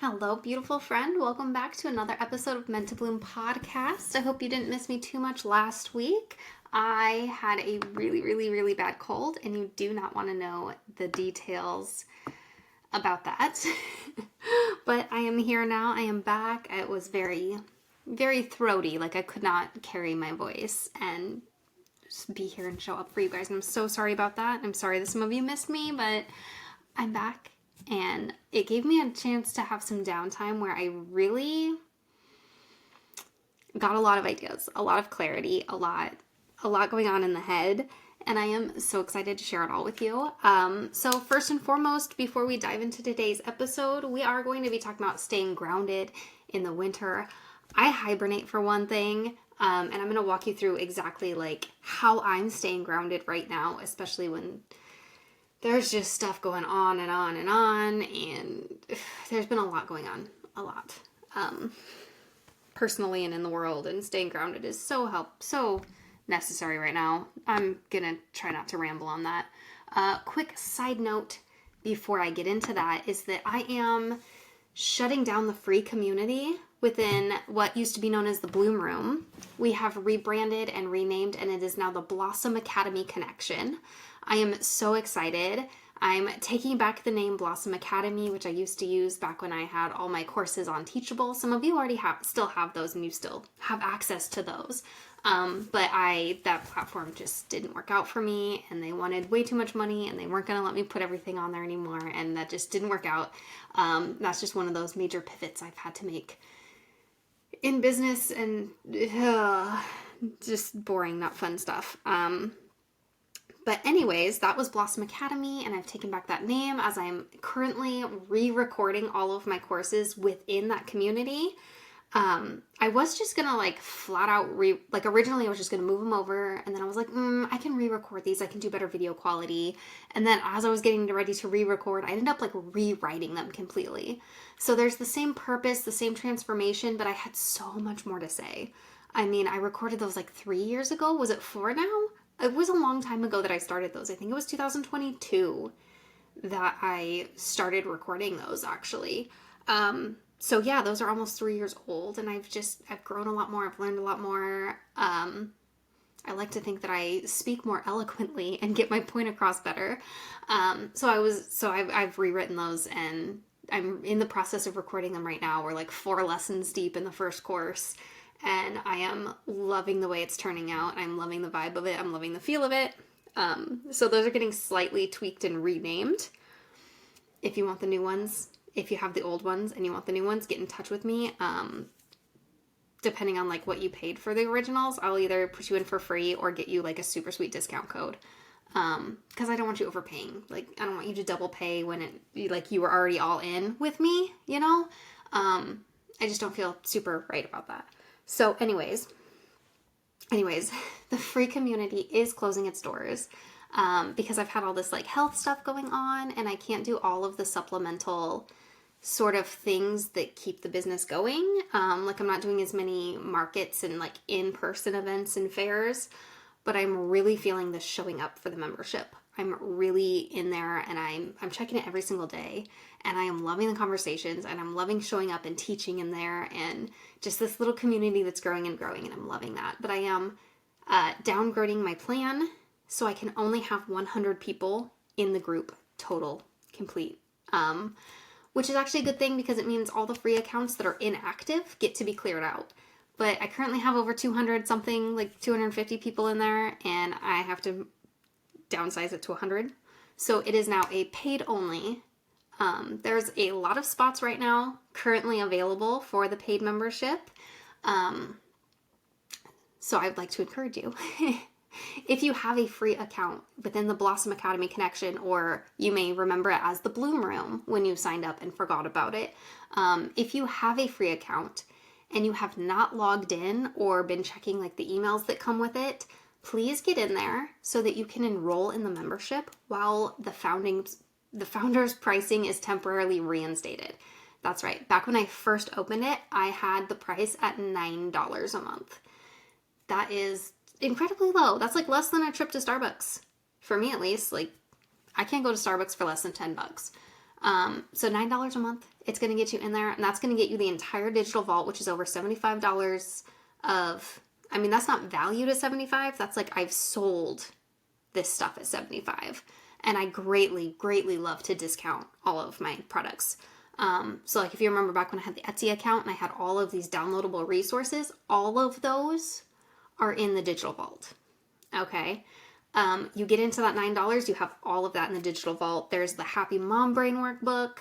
Hello, beautiful friend. Welcome back to another episode of Meant to Bloom podcast. I hope you didn't miss me too much last week. I had a really bad cold, and you do not want to know the details about that. But I am here now. I am back. It was very throaty. Like I could not carry my voice and just be here and show up for you guys. And I'm so sorry about that. I'm sorry that some of you missed me, but I'm back. And it gave me a chance to have some downtime where I really got a lot of ideas, a lot of clarity, a lot going on in the head. And I am so excited to share it all with you. So first and foremost, before we dive into today's episode, we are going to be talking about staying grounded in the winter. I hibernate for one thing. And I'm going to walk you through exactly like how I'm staying grounded right now, especially when there's just stuff going on and on and on, and there's been a lot going on, personally and in the world, and staying grounded is so necessary right now. I'm gonna try not to ramble on that. Quick side note before I get into that is that I am shutting down the free community within what used to be known as the Bloom Room. We have rebranded and renamed, and it is now the Blossom Academy Connection. I am so excited. I'm taking back the name Blossom Academy, which I used to use back when I had all my courses on Teachable. Some of you already still have those, and you still have access to those. But that platform just didn't work out for me, and they wanted way too much money, and they weren't going to let me put everything on there anymore, and that just didn't work out. That's just one of those major pivots I've had to make in business, and just boring, not fun stuff. But anyways, that was Blossom Academy, and I've taken back that name as I'm currently re-recording all of my courses within that community. I was just gonna flat out originally I was just gonna move them over, and then I was like, I can re-record these, I can do better video quality. And then as I was getting ready to re-record, I ended up rewriting them completely. So there's the same purpose, the same transformation, but I had so much more to say. I mean, I recorded those 3 years ago. Was it 4 now? It was a long time ago that I started those. I think it was 2022 that I started recording those, actually. So yeah, those are almost 3 years old, and I've grown a lot more. I've learned a lot more. I like to think that I speak more eloquently and get my point across better. I've rewritten those, and I'm in the process of recording them right now. We're 4 lessons deep in the first course. And I am loving the way it's turning out. I'm loving the vibe of it. I'm loving the feel of it. So those are getting slightly tweaked and renamed. If you want the new ones, if you have the old ones and you want the new ones, get in touch with me. Depending on what you paid for the originals, I'll either put you in for free or get you a super sweet discount code. Because I don't want you overpaying. I don't want you to double pay when you were already all in with me, you know? I just don't feel super right about that. So anyways, the free community is closing its doors because I've had all this health stuff going on, and I can't do all of the supplemental sort of things that keep the business going. I'm not doing as many markets and in-person events and fairs, but I'm really feeling this showing up for the membership. I'm really in there, and I'm checking it every single day, and I am loving the conversations, and I'm loving showing up and teaching in there, and just this little community that's growing and growing, and I'm loving that. But I am downgrading my plan, so I can only have 100 people in the group total, complete, which is actually a good thing because it means all the free accounts that are inactive get to be cleared out. But I currently have over 200 something, 250 people in there, and I have to downsize it to 100. So it is now a paid only. There's a lot of spots right now currently available for the paid membership. So I'd like to encourage you. If you have a free account within the Blossom Academy Connection, or you may remember it as the Bloom Room when you signed up and forgot about it. If you have a free account and you have not logged in or been checking the emails that come with it, please get in there so that you can enroll in the membership while the founder's pricing is temporarily reinstated. That's right. Back when I first opened it, I had the price at $9 a month. That is incredibly low. That's less than a trip to Starbucks. For me, at least. I can't go to Starbucks for less than $10. So $9 a month, it's going to get you in there, and that's going to get you the entire digital vault, which is over $75 of, I mean, that's not valued at 75. That's like I've sold this stuff at 75. And I greatly, greatly love to discount all of my products. So like if you remember back when I had the Etsy account and I had all of these downloadable resources, all of those are in the digital vault. Okay. You get into that $9, you have all of that in the digital vault. There's the Happy Mom Brain workbook.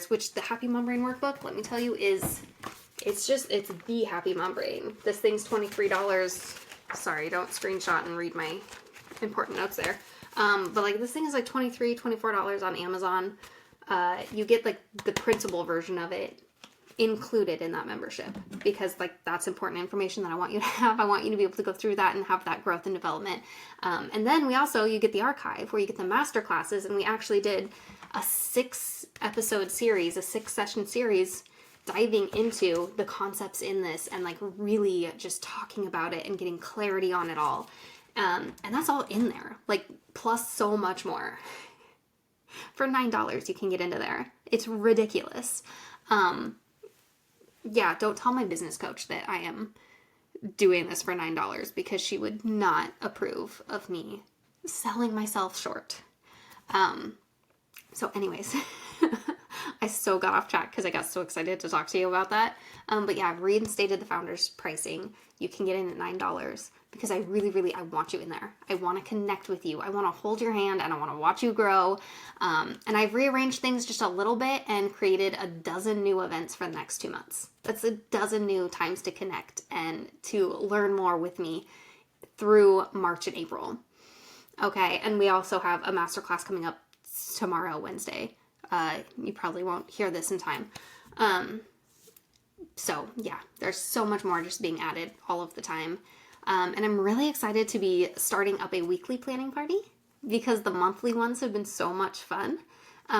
Which the Happy Mom Brain workbook, let me tell you, it's the Happy Mom Brain. This thing's $23. Sorry, don't screenshot and read my important notes there. But like this thing is like $23, $24 on Amazon. You get like the printable version of it included in that membership because like that's important information that I want you to have. I want you to be able to go through that and have that growth and development. And then you get the archive where you get the master classes, and we actually did a 6-episode series, a 6-session series diving into the concepts in this and like really just talking about it and getting clarity on it all. And that's all in there, like plus so much more. For $9 you can get into there. It's ridiculous. Yeah, don't tell my business coach that I am doing this for $9 because she would not approve of me selling myself short. So anyways, I so got off track because I got so excited to talk to you about that. But yeah, I've reinstated the founders pricing. You can get in at $9 because I really, I want you in there. I want to connect with you. I want to hold your hand and I want to watch you grow. And I've rearranged things just a little bit and created a dozen new events for the next 2 months. That's a dozen new times to connect and to learn more with me through March and April. Okay, and we also have a masterclass coming up tomorrow, Wednesday. You probably won't hear this in time. So yeah, there's so much more just being added all of the time. And I'm really excited to be starting up a weekly planning party because the monthly ones have been so much fun.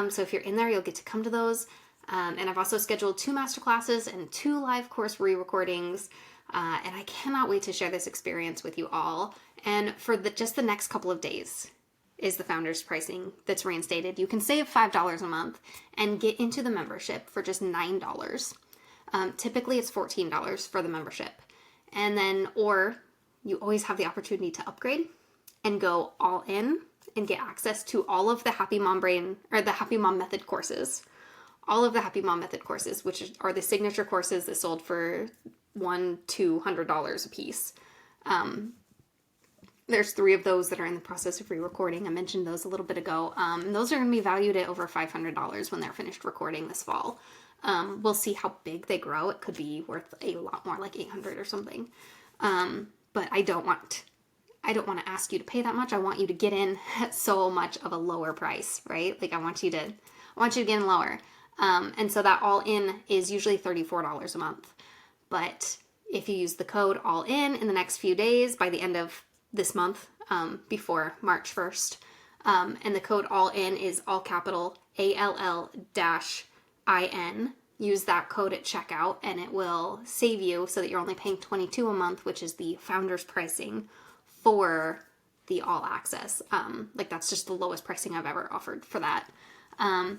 So if you're in there, you'll get to come to those. And I've also scheduled 2 masterclasses and 2 live course re-recordings. And I cannot wait to share this experience with you all. And for just the next couple of days is the founders pricing that's reinstated. You can save $5 a month and get into the membership for just $9. Typically it's $14 for the membership. And then, or you always have the opportunity to upgrade and go all in and get access to all of the Happy Mom Brain or the Happy Mom Method courses. All of the Happy Mom Method courses, which are the signature courses that sold for $100-$200 a piece. There's 3 of those that are in the process of re-recording. I mentioned those a little bit ago. Those are going to be valued at over $500 when they're finished recording this fall. We'll see how big they grow. It could be worth a lot more, like $800 or something. But I don't want to ask you to pay that much. I want you to get in at so much of a lower price, right? Like I want you to get in lower. And so that all in is usually $34 a month. But if you use the code all in the next few days by the end of this month, before March 1st, and the code all in is all capital ALL-IN. Use that code at checkout and it will save you so that you're only paying $22 a month, which is the founders pricing for the all access. Like that's just the lowest pricing I've ever offered for that.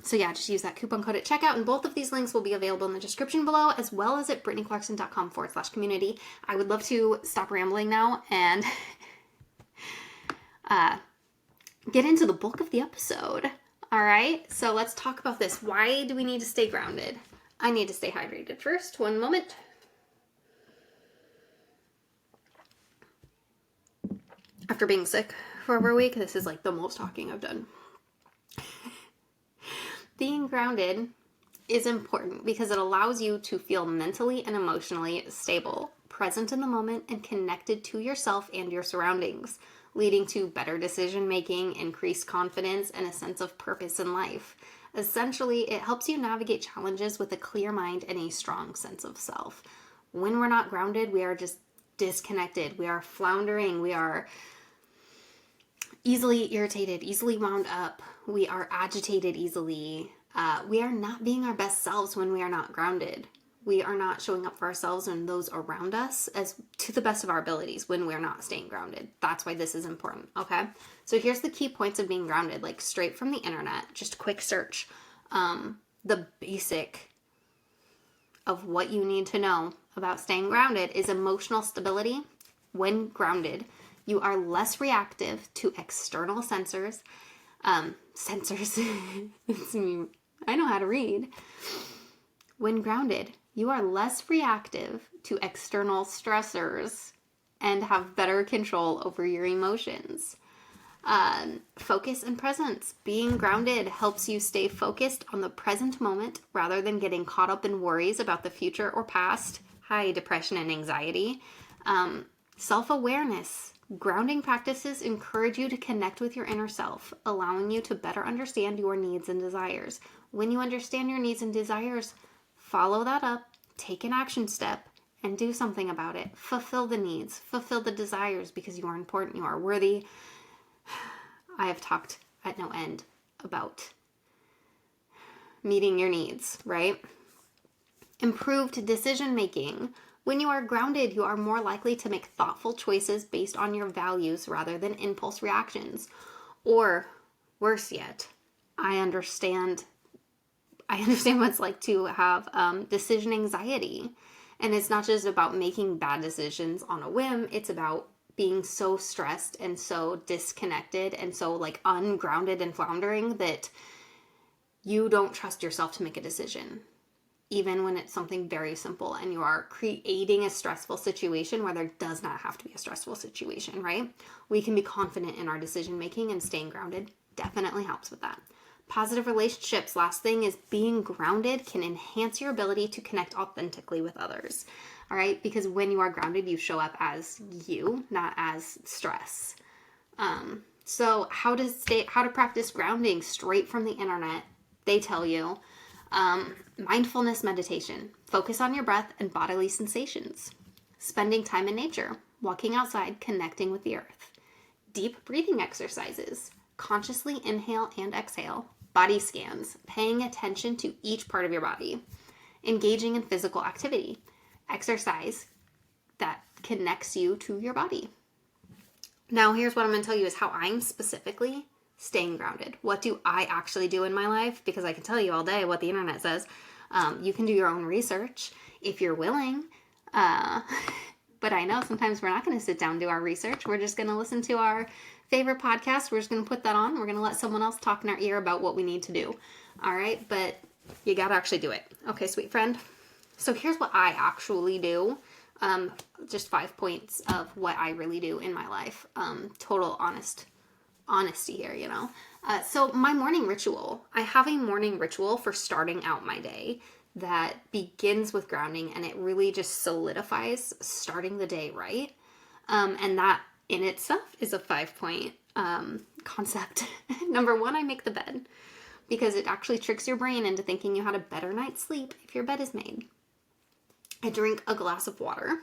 So yeah, just use that coupon code at checkout, and both of these links will be available in the description below, as well as at brittanyclarkson.com/community. I would love to stop rambling now and get into the bulk of the episode. All right, so let's talk about this. Why do we need to stay grounded? I need to stay hydrated first. One moment. After being sick for over a week, this is like the most talking I've done. Being grounded is important because it allows you to feel mentally and emotionally stable, present in the moment, and connected to yourself and your surroundings, leading to better decision making, increased confidence, and a sense of purpose in life. Essentially, it helps you navigate challenges with a clear mind and a strong sense of self. When we're not grounded, we are just disconnected. We are floundering. We are easily irritated, easily wound up. We are agitated easily. We are not being our best selves when we are not grounded. we are not showing up for ourselves and those around us as to the best of our abilities when we're not staying grounded. That's why this is important, okay? So here's the key points of being grounded, like straight from the internet, just a quick search. The basic of what you need to know about staying grounded is emotional stability. When grounded, you are less reactive to external sensors. It's me. I know how to read. When grounded, you are less reactive to external stressors and have better control over your emotions. Focus and presence. Being grounded helps you stay focused on the present moment rather than getting caught up in worries about the future or past. Hi, depression and anxiety. Self-awareness. Grounding practices encourage you to connect with your inner self, allowing you to better understand your needs and desires. When you understand your needs and desires, follow that up, take an action step, and do something about it. Fulfill the needs, fulfill the desires, because you are important, you are worthy. I have talked at no end about meeting your needs, right? Improved decision making. When you are grounded, you are more likely to make thoughtful choices based on your values rather than impulse reactions. Or worse yet, I understand what it's like to have decision anxiety. And it's not just about making bad decisions on a whim. It's about being so stressed and so disconnected and so like ungrounded and floundering that you don't trust yourself to make a decision. Even when it's something very simple and you are creating a stressful situation where there does not have to be a stressful situation, right? We can be confident in our decision making, and staying grounded definitely helps with that. Positive relationships. Last thing is being grounded can enhance your ability to connect authentically with others. All right? Because when you are grounded, you show up as you, not as stress. So how to practice grounding straight from the internet. They tell you. Mindfulness meditation. Focus on your breath and bodily sensations. Spending time in nature. Walking outside, connecting with the earth. Deep breathing exercises. Consciously inhale and exhale. Body scans. Paying attention to each part of your body. Engaging in physical activity. Exercise that connects you to your body. Now, here's what I'm going to tell you is how I'm specifically staying grounded. What do I actually do in my life? Because I can tell you all day what the internet says. You can do your own research if you're willing. But I know sometimes we're not going to sit down and do our research. We're just going to listen to our favorite podcast. We're just going to put that on. We're going to let someone else talk in our ear about what we need to do. All right? But you got to actually do it. Okay, sweet friend. So here's what I actually do. Just 5 points of what I really do in my life. Total honesty here, you know. So my morning ritual. I have a morning ritual for starting out my day that begins with grounding, and it really just solidifies starting the day right. And that in itself is a 5-point concept. Number 1, I make the bed, because it actually tricks your brain into thinking you had a better night's sleep if your bed is made. I drink a glass of water,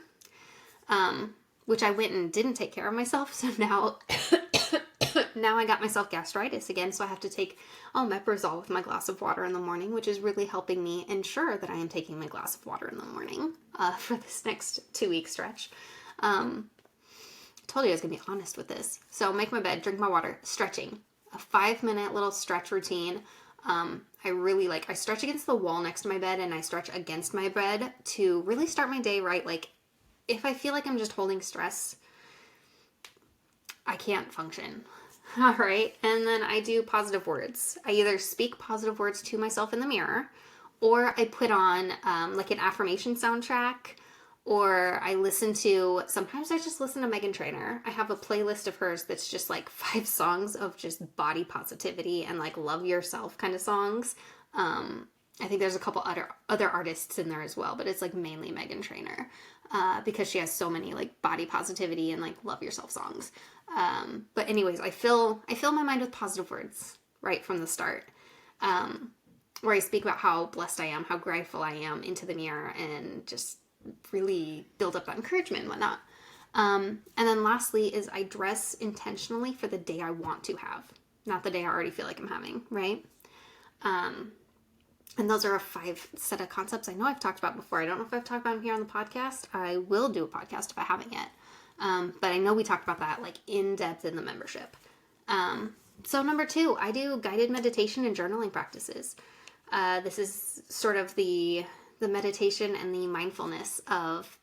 which I went and didn't take care of myself. So now, now I got myself gastritis again. So I have to take omeprazole with my glass of water in the morning, which is really helping me ensure that I am taking my glass of water in the morning for this next 2-week stretch. I told you I was going to be honest with this. So make my bed, drink my water, stretching. A 5-minute little stretch routine. I stretch against the wall next to my bed, and I stretch against my bed to really start my day right. Like, if I feel like I'm just holding stress, I can't function. All right. And then I do positive words. I either speak positive words to myself in the mirror, or I put on like an affirmation soundtrack, or sometimes I just listen to Meghan Trainor. I have a playlist of hers that's just like 5 songs of just body positivity and like love yourself kind of songs. I think there's a couple other artists in there as well, but it's like mainly Meghan Trainor because she has so many like body positivity and like love yourself songs. But anyways, I fill my mind with positive words right from the start, where I speak about how blessed I am, how grateful I am into the mirror, and just really build up that encouragement and whatnot. And then lastly is I dress intentionally for the day I want to have, not the day I already feel like I'm having, right? And those are a 5 set of concepts I know I've talked about before. I don't know if I've talked about them here on the podcast. I will do a podcast if I haven't yet. But I know we talked about that like in depth in the membership. So number 2, I do guided meditation and journaling practices. This is sort of the meditation and the mindfulness of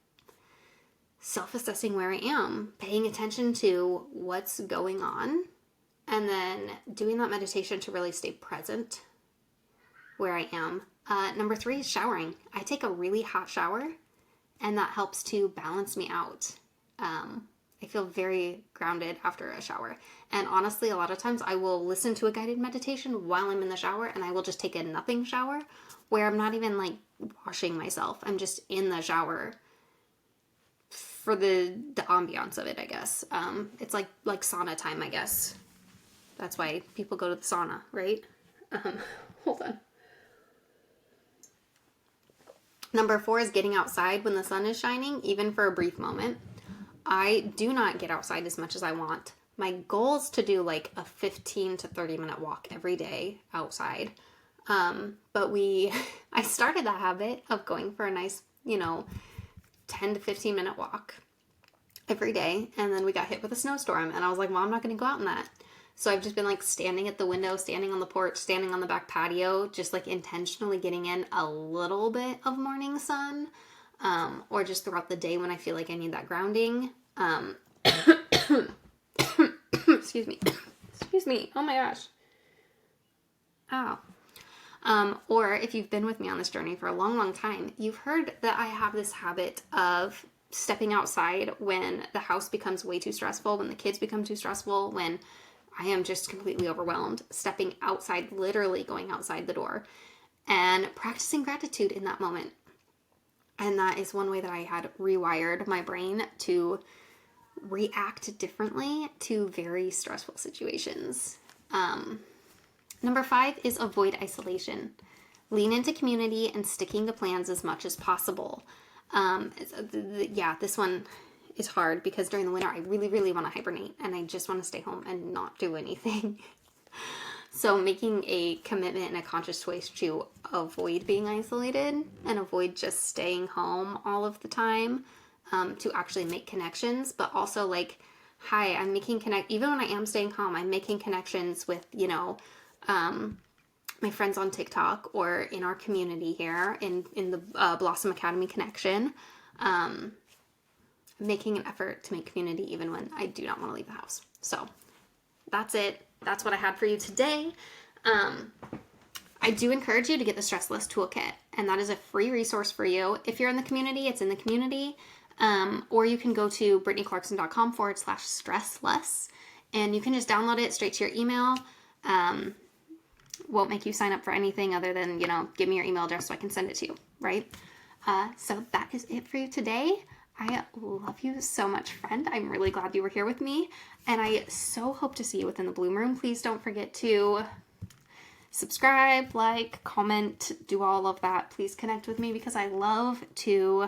self-assessing where I am, paying attention to what's going on, and then doing that meditation to really stay present where I am. Number 3 is showering. I take a really hot shower, and that helps to balance me out. I feel very grounded after a shower. And honestly, a lot of times I will listen to a guided meditation while I'm in the shower, and I will just take a nothing shower where I'm not even like washing myself. I'm just in the shower for the ambiance of it, I guess. It's like sauna time, I guess. That's why people go to the sauna, right? Hold on. Number 4 is getting outside when the sun is shining, even for a brief moment. I do not get outside as much as I want. My goal is to do like a 15 to 30 minute walk every day outside. But I started that habit of going for a nice, 10 to 15 minute walk every day. And then we got hit with a snowstorm, and I was like, well, I'm not going to go out in that. So I've just been like standing at the window, standing on the porch, standing on the back patio, just like intentionally getting in a little bit of morning sun, or just throughout the day when I feel like I need that grounding. Excuse me. Oh my gosh. Ow. Or if you've been with me on this journey for a long, long time, you've heard that I have this habit of stepping outside when the house becomes way too stressful, when the kids become too stressful, when I am just completely overwhelmed, stepping outside, literally going outside the door and practicing gratitude in that moment. And that is one way that I had rewired my brain to react differently to very stressful situations. Number 5 is avoid isolation. Lean into community and sticking to plans as much as possible. This one is hard because during the winter I really, really want to hibernate and I just want to stay home and not do anything. So making a commitment and a conscious choice to avoid being isolated and avoid just staying home all of the time, to actually make connections, but also like, hi, I'm making even when I am staying home, I'm making connections with, my friends on TikTok or in our community here in the Blossom Academy connection, making an effort to make community even when I do not want to leave the house. So that's it. That's what I had for you today. I do encourage you to get the Stress Less Toolkit, and that is a free resource for you. If you're in the community, it's in the community, or you can go to brittanyclarkson.com/stressless, and you can just download it straight to your email. Won't make you sign up for anything other than, give me your email address so I can send it to you, right? So that is it for you today. I love you so much, friend. I'm really glad you were here with me, and I so hope to see you within the Bloom Room. Please don't forget to subscribe, like, comment, do all of that. Please connect with me because I love to,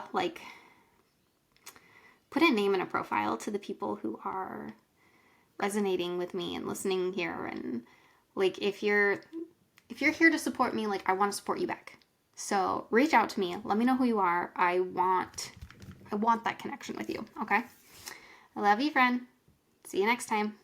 put a name and a profile to the people who are resonating with me and listening here. And, if you're here to support me, I want to support you back. So reach out to me. Let me know who you are. I want that connection with you, okay? I love you, friend. See you next time.